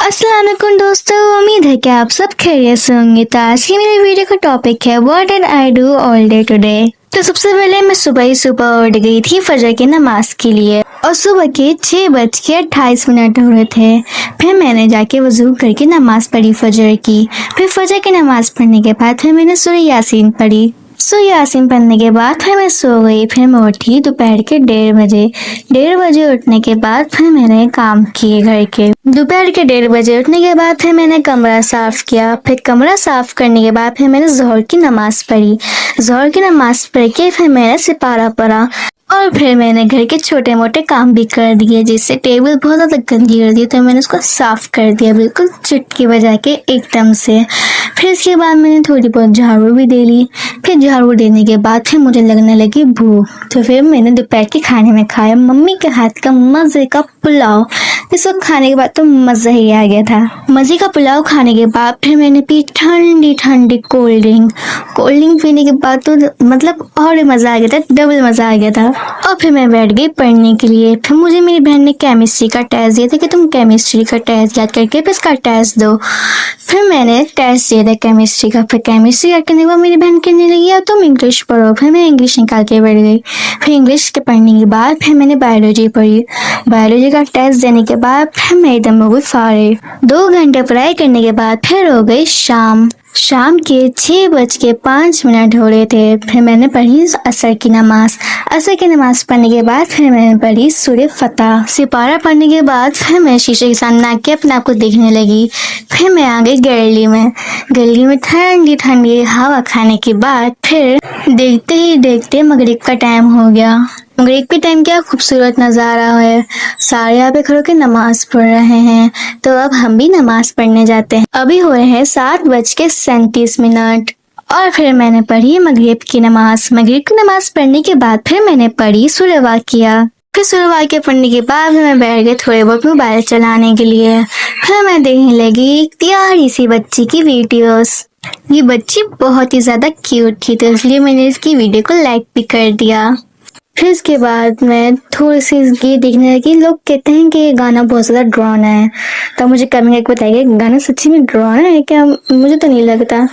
अस्सलाम वालेकुम दोस्तों, उम्मीद है कि आप सब खैरियत से होंगे। तो आज की मेरी वीडियो का टॉपिक है what did I do all day today. तो सबसे पहले मैं सुबह ही सुबह उठ गई थी फजर की नमाज के लिए और सुबह के 6:28 हो रहे थे। फिर मैंने जाके वजू करके नमाज पढ़ी फजर की। फिर फजर की नमाज पढ़ने के बाद फिर मैंने सूरह यासीन पढ़ी। सूरह यासीन पढ़ने के बाद फिर मैं सो गई। फिर मैं उठी दोपहर के 1:30 बजे। 1:30 बजे उठने के बाद फिर मैंने काम किए घर के। दोपहर के 1:30 बजे उठने के बाद फिर मैंने कमरा साफ किया। फिर कमरा साफ करने के बाद फिर मैंने ज़ोहर की नमाज पढ़ी। ज़ोहर की नमाज पढ़ के फिर मैंने सिपारा पढ़ा और फिर मैंने घर के छोटे मोटे काम भी कर दिए। जैसे टेबल बहुत ज़्यादा गंदी कर दी तो मैंने उसको साफ कर दिया बिल्कुल चुटकी बजा के एकदम से। फिर इसके बाद मैंने थोड़ी बहुत झाड़ू भी दे ली। फिर झाड़ू देने के बाद फिर मुझे लगने लगी भूख, तो फिर मैंने दोपहर के खाने में खाया मम्मी के हाथ का मज़े का पुलाव। जिसको खाने के बाद तो मज़ा ही आ गया था। मज़े का पुलाव खाने के बाद फिर मैंने पी ठंडी ठंडी कोल्ड ड्रिंक। कोल्ड ड्रिंक पीने के बाद तो मतलब और मज़ा आ गया था, डबल मज़ा आ गया था। और फिर मैं बैठ गई पढ़ने के लिए। फिर मुझे मेरी बहन ने केमिस्ट्री का टेस्ट दिया था कि तुम केमिस्ट्री का टेस्ट याद करके फिर इसका टेस्ट दो। फिर मैंने टेस्ट दिया था केमिस्ट्री का। फिर केमिस्ट्री का करने के बाद मेरी बहन कहने लगी यार तुम इंग्लिश पढ़ो। फिर मैं इंग्लिश निकाल के बैठ गई। फिर इंग्लिश के पढ़ने के बाद फिर मैंने बायोलॉजी पढ़ी। बायोलॉजी का टेस्ट देने के बाद फिर मैं एकदम हो गई फारिग। 2 घंटे पढ़ाई करने के बाद फिर हो गई शाम। शाम के 6:05 हो रहे थे। फिर मैंने पढ़ी असर की नमाज। असर की नमाज पढ़ने के बाद फिर मैंने पढ़ी सूरह फतह। सिपारा पढ़ने के बाद फिर मैं शीशे के सामने आके अपने आप को देखने लगी। फिर मैं आ गई गली में। गली में ठंडी ठंडी हवा खाने के बाद फिर देखते ही देखते मगरिब का टाइम हो गया। मगरिब के टाइम क्या खूबसूरत नज़ारा है। सारे यहाँ पे खड़े के नमाज पढ़ रहे हैं। तो अब हम भी नमाज पढ़ने जाते हैं। अभी हो रहे हैं 7:37 और फिर मैंने पढ़ी मगरिब की नमाज। मगरिब की नमाज पढ़ने के बाद फिर मैंने पढ़ी सूरह वाक़िया। फिर सूरह वाक़िया पढ़ने के बाद मैं बैठ गई थोड़े बहुत मोबाइल चलाने के लिए। फिर मैं देखने लगी एक प्यारी सी बच्ची की वीडियोस। ये बच्ची बहुत ही ज़्यादा क्यूट थी तो इसलिए मैंने इसकी वीडियो को लाइक भी कर दिया। फिर इसके बाद मैं थोड़ी सी ये देखने लगी। लोग कहते हैं कि ये गाना बहुत ज़्यादा ड्राना है, तो मुझे कमेंट करके बताइए गाना सच्ची में ड्राना है क्या? मुझे तो नहीं लगता।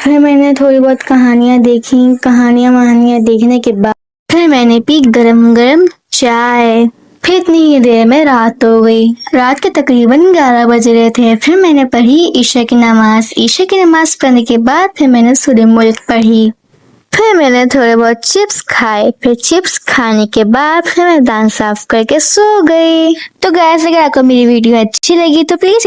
फिर मैंने थोड़ी बहुत कहानियाँ देखी। कहानियाँ देखने के बाद फिर मैंने पी गरम गरम चाय। फिर इतनी ही देर में रात हो गई। रात के तकरीबन 11 बज रहे थे। फिर मैंने पढ़ी ईशा की नमाज। ईशा की नमाज पढ़ने के बाद फिर मैंने सूरह मुल्क पढ़ी। फिर मैंने थोड़े बहुत चिप्स खाए। फिर चिप्स खाने के बाद फिर मैं दांत साफ करके सो गई। तो गाइस अगर आपको मेरी वीडियो अच्छी लगी तो प्लीज